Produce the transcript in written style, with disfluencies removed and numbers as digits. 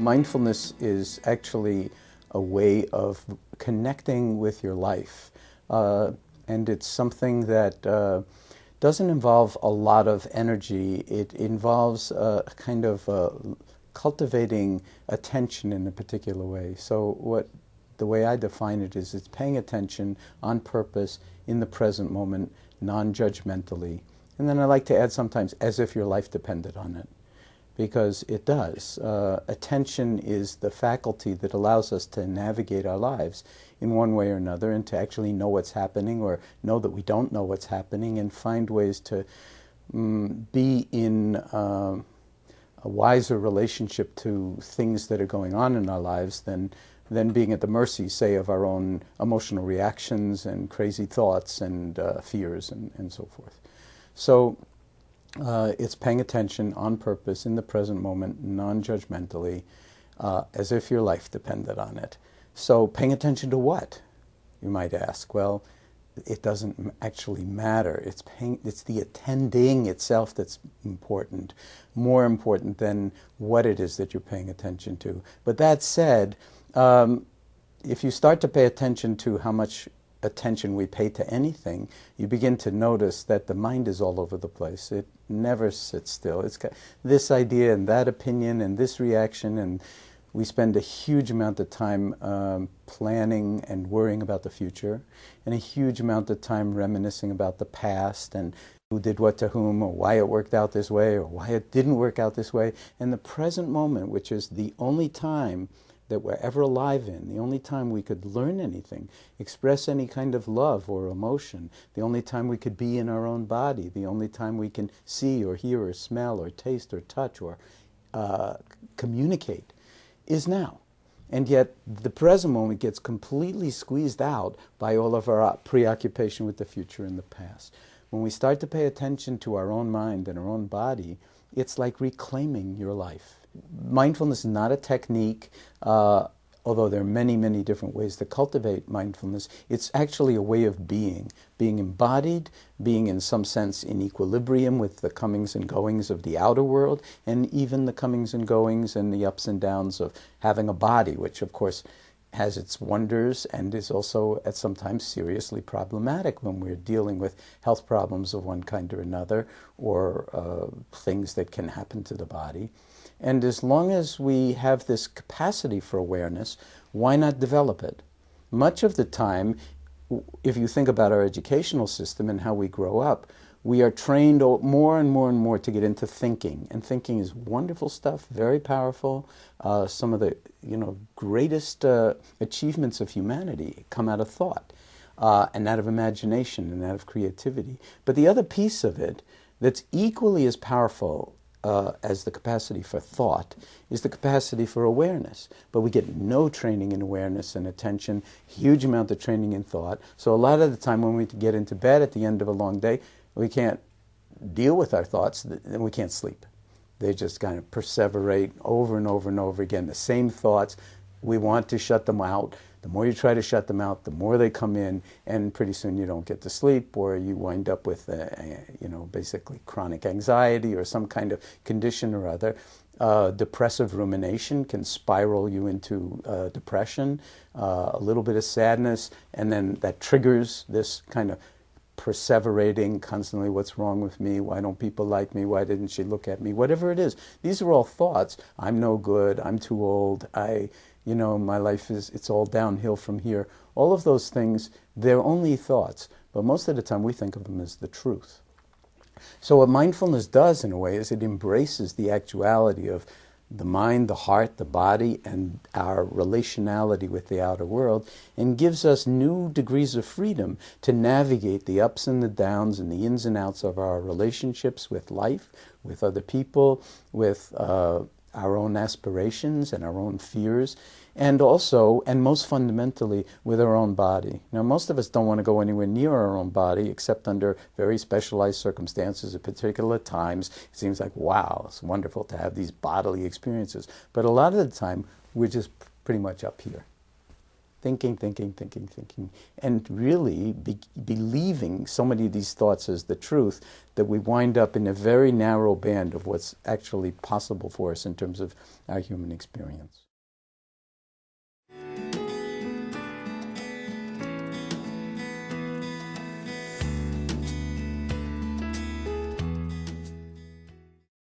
Mindfulness is actually a way of connecting with your life. And it's something that doesn't involve a lot of energy. It involves kind of cultivating attention in a particular way. So the way I define it is it's paying attention on purpose in the present moment, non-judgmentally. And then I like to add sometimes as if your life depended on it, because it does. Attention is the faculty that allows us to navigate our lives in one way or another and to actually know what's happening or know that we don't know what's happening and find ways to be in a wiser relationship to things that are going on in our lives than being at the mercy, say, of our own emotional reactions and crazy thoughts and fears and so forth. So it's paying attention on purpose in the present moment, non-judgmentally, as if your life depended on it. So paying attention to what, you might ask? Well, it doesn't actually matter. It's the attending itself that's important, more important than what it is that you're paying attention to. But that said, if you start to pay attention to how much attention we pay to anything, you begin to notice that the mind is all over the place. It never sits still. It's got this idea and that opinion and this reaction, and we spend a huge amount of time planning and worrying about the future, and a huge amount of time reminiscing about the past and who did what to whom, or why it worked out this way, or why it didn't work out this way. And the present moment, which is the only time that we're ever alive in, the only time we could learn anything, express any kind of love or emotion, the only time we could be in our own body, the only time we can see or hear or smell or taste or touch or communicate, is now. And yet the present moment gets completely squeezed out by all of our preoccupation with the future and the past. When we start to pay attention to our own mind and our own body, it's like reclaiming your life. Mindfulness is not a technique, although there are many, many different ways to cultivate mindfulness. It's actually a way of being embodied, being in some sense in equilibrium with the comings and goings of the outer world, and even the comings and goings and the ups and downs of having a body, which of course has its wonders and is also at sometimes seriously problematic when we're dealing with health problems of one kind or another, or things that can happen to the body. And as long as we have this capacity for awareness, why not develop it? Much of the time, if you think about our educational system and how we grow up, we are trained more and more and more to get into thinking. And thinking is wonderful stuff, very powerful. Some of the greatest achievements of humanity come out of thought, and out of imagination and out of creativity. But the other piece of it that's equally as powerful as the capacity for thought is the capacity for awareness. But we get no training in awareness and attention, huge amount of training in thought. So a lot of the time when we get into bed at the end of a long day, we can't deal with our thoughts, and we can't sleep. They just kind of perseverate over and over and over again, the same thoughts. We want to shut them out. The more you try to shut them out, the more they come in, and pretty soon you don't get to sleep, or you wind up with, basically chronic anxiety or some kind of condition or other. Depressive rumination can spiral you into depression, a little bit of sadness, and then that triggers this kind of perseverating constantly, what's wrong with me? Why don't people like me? Why didn't she look at me? Whatever it is, these are all thoughts. I'm no good. I'm too old. My life it's all downhill from here. All of those things, they're only thoughts, but most of the time we think of them as the truth. So what mindfulness does, in a way, is it embraces the actuality of the mind, the heart, the body, and our relationality with the outer world, and gives us new degrees of freedom to navigate the ups and the downs and the ins and outs of our relationships with life, with other people, with our own aspirations and our own fears, and also, and most fundamentally, with our own body. Now, most of us don't want to go anywhere near our own body except under very specialized circumstances at particular times. It seems like, wow, it's wonderful to have these bodily experiences. But a lot of the time, we're just pretty much up here. thinking, thinking, thinking, thinking, and really believing so many of these thoughts as the truth that we wind up in a very narrow band of what's actually possible for us in terms of our human experience.